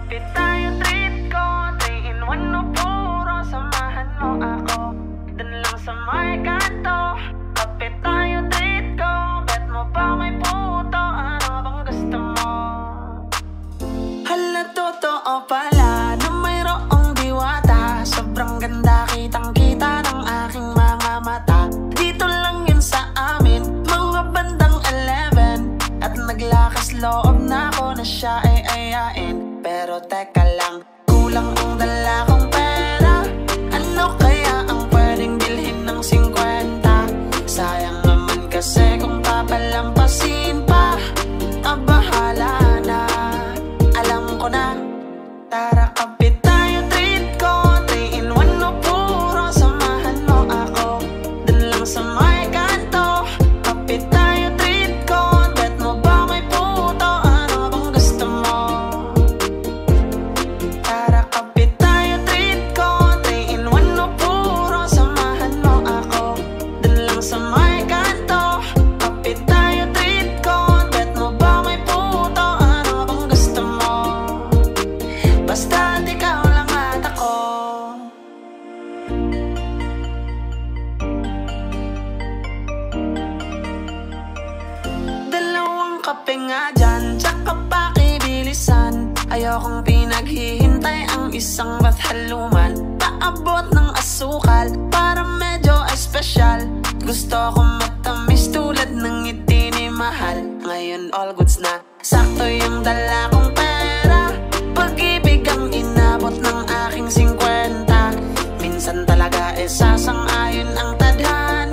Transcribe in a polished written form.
Kapit tayo, treat ko 3 in 1 no puro. Samahan mo ako dun lang sa may kanto. Kapit tayo, treat ko. Bet mo ba may puto? Ano bang gusto mo? Hala, totoo pala na mayroong diwata. Sobrang ganda, kitang-kita ng aking mga mata. Dito lang yun sa amin, mga bandang 11. At naglakas loob na ako na siya ay ayain. Pero teka lang, kulang ang dala kong pera. Ano kaya ang pwedeng bilhin ng 50? Sayang naman kasi kung papalampasin pa. Bahala na, alam ko na. Tara, kapit tayo, treat ko 3 in 1 no puro. Samahan mo ako dun lang sa may kanto. Kapit tayo, treat ko. Bet mo ba may puto? Ano bang gusto mo? Tara, kapit tayo, treat ko 3 in 1 no puro. Samahan mo ako dun lang sa may kanto. Kapit tayo, treat ko. Bet mo ba may puto? Ano bang gusto mo? Basta't ikaw lang at ako. Dalawang kape nga dyan, tsaka pakibilisan. Ayokong pinaghihintay ang isang bath haluman. Paabot ng asukal para medyo espesyal. Gusto ko matamis tulad ng ngiti ni Mahal. Ngayon all goods na, sakto yung dala kong pera. Pag-ibig ang inabot ng aking 50. Minsan talaga sasang-ayon ang tadhana.